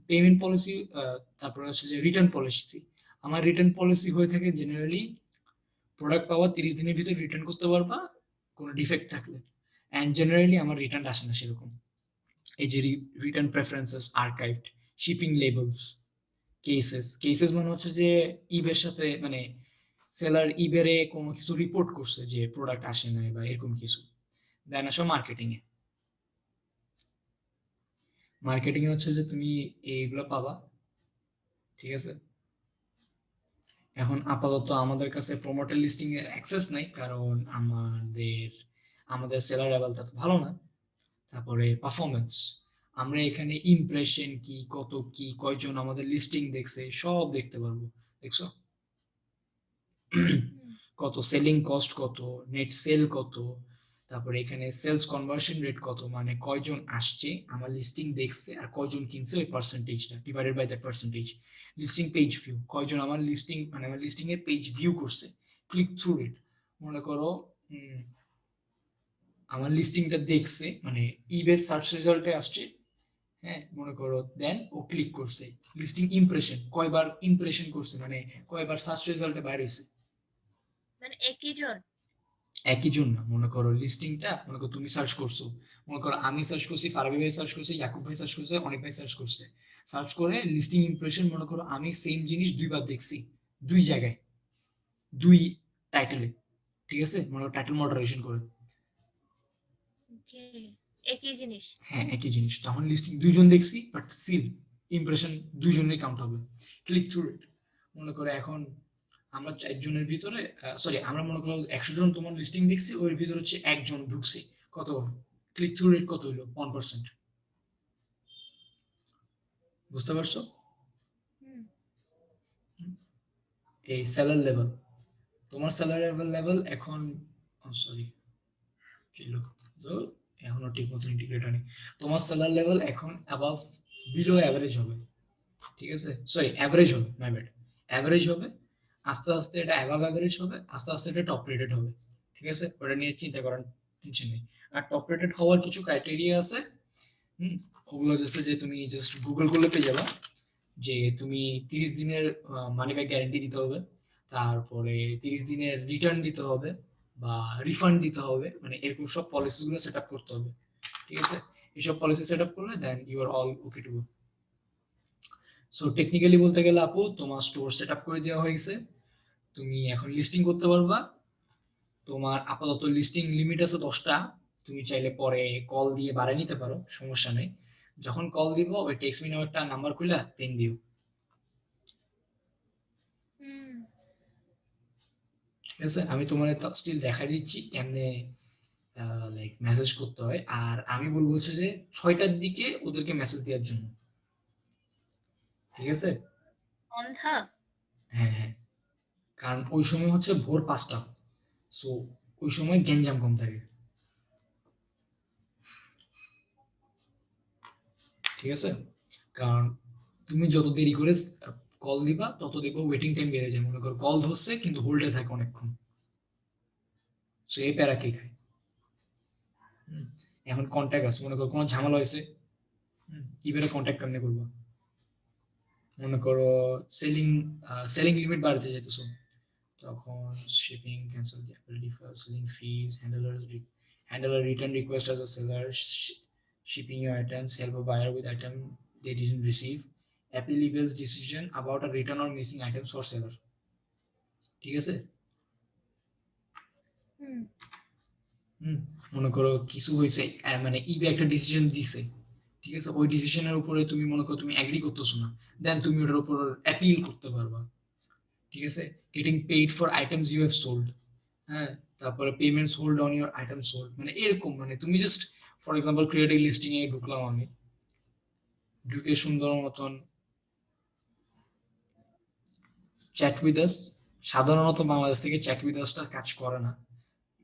পেমেন্ট পলিসি, তারপরে হচ্ছে যে রিটার্ন পলিসি। আমার রিটার্ন পলিসি হয়ে থাকে জেনারেলি প্রোডাক্ট পাওয়া 30 দিনের ভিতরে রিটার্ন করতে পারবা কোনো ডিফেক্ট থাকলে, এন্ড জেনারেলি আমার রিটার্ন আসে না সেরকম। এই যে return preferences, archived, shipping labels, cases মানে হচ্ছে যে ইবের সাথে মানে সেলার ইবেরে কোনো কিছু রিপোর্ট করছে যে প্রোডাক্ট আসে না বা এরকম কিছু। দেন আসো মার্কেটিং এ। মার্কেটিং এ হচ্ছে যে তুমি এইগুলো পাবা, ঠিক আছে। এখন আপাতত আমাদের কাছে প্রোমোটার লিস্টিং এর অ্যাক্সেস নাই, কারণ আমাদের সেলার লেভেল তো ভালো না। তারপরে পারফরমেন্স, আমরা এখানে ইমপ্রেশন কি, কত কি, কয়জন আমাদের লিস্টিং দেখছে সব দেখতে পারবো, দেখছো? কত সেলিং কস্ট, কত নেট সেল, কত তারপরে এখানে সেলস কনভার্সন রেট কত, মানে কয়জন আসছে আমার লিস্টিং দেখছে আর কয়জন কিনছে, ওই পার্সেন্টেজটা divided by that percentage. Listing page view, কয়জন আমার লিস্টিং মানে আমার লিস্টিং এর পেজ ভিউ করছে। ক্লিক থ্রু রেট, মনে করো আমার লিস্টিংটা দেখছে মানে ইবে সার্চ রেজাল্টে আসছে, হ্যাঁ মনে করো, দেন ও ক্লিক করছে। লিস্টিং ইমপ্রেশন, কয়বার ইমপ্রেশন করছে মানে কয়বার সার্চ রেজাল্টে বাইরে হয়েছে। মানে একই জন? একই জন না, মনে করো লিস্টিংটা, মনে করো তুমি সার্চ করছো, মনে করো আমি সার্চ করছি, ফারাবি ভাই সার্চ করছে, ইয়াকুব ভাই সার্চ করছে, অনেক ভাই সার্চ করছে। সার্চ করে লিস্টিং ইমপ্রেশন, মনে করো আমি সেম জিনিস 2বার দেখছি, 2 জায়গায়, 2 টাইটেলে, ঠিক আছে, মনে করো টাইটেল মডারেশন করে। ওকে, একই জিনিস। হ্যাঁ একই জিনিস, তখন লিস্টিং 2 জন দেখছি বাট সিল ইমপ্রেশন 2 জনের কাউন্ট হবে। ক্লিক থ্রু রেট, মনে করো এখন আমরা 4 জনের ভিতরে, সরি আমরা মনে করো 100 জন তোমার লিস্টিং দেখছি, ওর ভিতরে হচ্ছে 1 জন ঢুকছে, কত ক্লিক থ্রু রেট কত হলো, 1%। বুঝতে পারছো? এই সেলার লেভেল, তোমার সেলার লেভেল এখন, সরি কি লোক তো এখনো ঠিক মতো ইন্টিগ্রেট হয়নি। তোমার সেলার লেভেল এখন অ্যাবাভ, বিলো অ্যাভারেজ হবে, ঠিক আছে, সরি অ্যাভারেজ হবে, মাই ব্যাড, অ্যাভারেজ হবে। আস্তে আস্তে এটা অ্যাবাভ অ্যাভারেজ হবে, আস্তে আস্তে এটা টপ রেটেড হবে, ঠিক আছে, ওটা নিয়ে চিন্তা করার টেনশন নেই। আর টপ রেটেড হওয়ার কিছু ক্রাইটেরিয়া আছে, ওগুলো হচ্ছে যে তুমি জাস্ট গুগল করলে পেয়ে যাবা যে তুমি 30 দিনের মানি ব্যাক গ্যারান্টি দিতে হবে, তারপরে 30 দিনের রিটার্ন দিতে হবে বা রিফান্ড দিতে হবে, মানে এরকম সব পলিসি গুলো সেট আপ করতে হবে। ঠিক আছে, এইসব পলিসি সেট আপ করলে then you are all okay to go. So technically বলতে গেলে আপু তোমার স্টোর সেট আপ করে দেওয়া হয়েছে, তুমি এখন লিস্টিং করতে পারবা। তোমার আপাতত লিস্টিং লিমিট আছে 10টা, তুমি চাইলে পরে কল দিয়ে বাড়ায় নিতে পারো, সমস্যা নেই। যখন কল দিব ওই টেক্সট মি নাম্বারটা নাম্বার খুলে পেন দিও। হুম ঠিক আছে, আমি তোমার স্টিল দেখাই দিচ্ছি কেমনে লাইক মেসেজ করতে হয়। আর আমি বলবো হচ্ছে যে 6টার দিকে ওদেরকে মেসেজ দেওয়ার জন্য। ঠিক আছে, সন্ধ্যা। হ্যাঁ হ্যাঁ, কারণ ওই সময় হচ্ছে ভোর 5টা, সো ওই সময় গ্যাঞ্জাম কম থাকে। ঠিক আছে, কারণ তুমি যত দেরি করে কল দিবা তত দেখবো ওয়েটিং টাইম বেড়ে যায়। মনে করো কল ধরছে কিন্তু হোল্ডে থাকে অনেকক্ষণ, সো এই প্যারা কে খায়? এখন কন্ট্যাক্ট আছে, মনে করো কোনো ঝামেলা হয়েছে, এবারে কন্ট্যাক্ট কেমনে করবো? মনে করো সেলিং লিমিট বাড়তে যেতেছো, তখন shipping cancel selling fees, handler return request as a seller, shipping your items, help a buyer with item they didn't receive, appeal legal's decision about a return or missing items for seller। ঠিক আছে, হুম মনে করো কিছু হয়েছে, মানে ইবে একটা ডিসিশন দিছে, ঠিক আছে, ওই ডিসিশনের উপরে তুমি মনে করো তুমি এগ্রি করতেছো না, দেন তুমি ওটার উপর অ্যাপিল করতে পারবা। ঠিক আছে, getting paid for items you have sold, হ্যাঁ, তারপরে payments hold on your item sold, মানে এরকম, মানে তুমি just for example create a listing এ ঢুকলাম আমি, ঢুকে সুন্দর মতন চ্যাট উইথ আস। সাধারণত বাংলাদেশ থেকে চ্যাট উইথ আসটা কাজ করে না,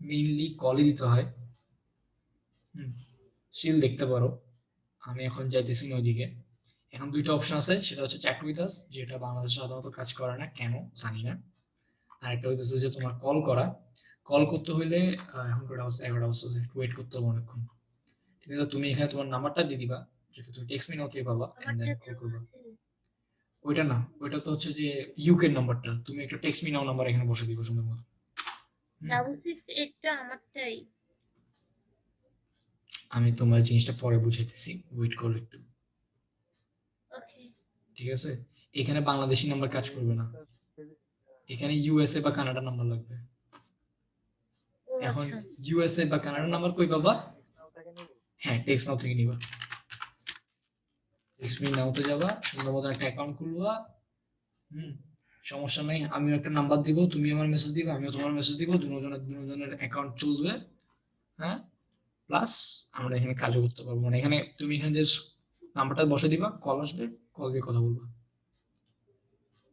মেইনলি কলই দিতে হয়। স্টিল দেখতে পারো, আমি এখন যাইতেছি না ওইদিকে। এখন দুইটা অপশন আছে, সেটা হচ্ছে চ্যাট উইথ আস, যেটা বাংলাদেশে সাধারণত কাজ করে না, কেন জানি না। আর একটা হইতেছে যে তোমার কল করা, কল করতে হইলে এখন কটা হচ্ছে 11টা হচ্ছে, ওয়েট করতে হবে অনেকক্ষণ। ঠিক আছে, তুমি এখানে তোমার নাম্বারটা দিয়ে দিবা, যেটা তুমি টেক্সট মি নাওতে পাবা, এন্ড দেন আমারটা কল দেওয়া করবা। আছে। ওইটা না, ওইটা তো হচ্ছে যে ইউকে নাম্বারটা, তুমি একটা টেক্সট মি নাও নাম্বার এখানে বসে দিবা সুন্দর মতো। 668টা আমারটাই। আমি তোমার জিনিসটা পরে বুঝাইতেছি, ওয়েট করো একটু। ওকে। ঠিক আছে, এখানে বাংলাদেশি নাম্বার কাজ করবে না, এখানে ইউএসএ বা কানাডা নাম্বার লাগবে। ও এখন আচ্ছা। ইউএসএ বা কানাডা নাম্বার কই পাবা? হ্যাঁ, টেক্সট নাও থেকে নিবা, টেক্সট মি নাওতে যাবা, সুন্দর মতো একটা অ্যাকাউন্ট খুলবা। সমস্যা নাই, আমিও একটা নাম্বার দিব, তুমি আমার মেসেজ দিবা, আমিও তোমার মেসেজ দিব, দুজনের অ্যাকাউন্ট চলবে। হ্যাঁ, প্লাস আমরা এখানে কাজও করতে পারবো, মানে এখানে তুমি এখানে যে নাম্বারটা বসে দিবা, কল আসবে, কল দিয়ে কথা বলবা।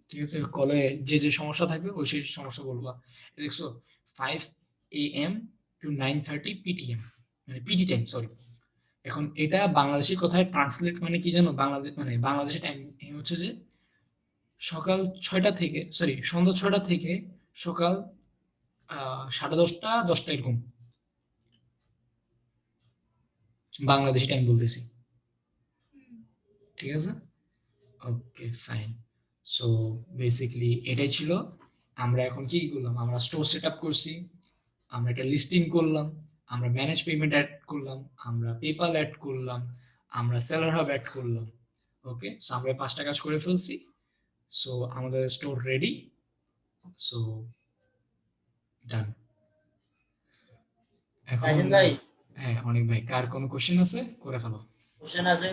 ঠিক আছে, কলে যে যে সমস্যা থাকবে ওই সেই সমস্যা বলবা। দেখছো, 5 AM to 9:30 PTM, মানে পিটি টাইম, সরি। এখন এটা বাংলাদেশি কথায় ট্রান্সলেট মানে কি জানো? বাংলাদেশ মানে বাংলাদেশি টাইম হচ্ছে যে সকাল 6টা থেকে, সরি, সন্ধ্যা 6টা থেকে সকাল 10:30 10টা এরকম, বাংলাদেশি টাইম বলতেছি। ঠিক আছে, ওকে ফাইন। সো বেসিক্যালি এটাই ছিল। আমরা এখন কি করলাম? আমরা স্টোর সেট আপ করছি, আমরা একটা লিস্টিং করলাম, আমরা ম্যানেজ পেমেন্ট অ্যাড করলাম, আমরা পেপাল অ্যাড করলাম, আমরা সেলার হাব অ্যাড করলাম। ওকে, সো আমরা 5টা কাজ করে ফেলছি। সো আমাদের স্টোর রেডি, সো ডান। এখন রাহিন ভাই, হ্যাঁ, অনেক ভাই, কার কোনো কোশ্চেন আছে করে ফেলো। কোশ্চেন আছে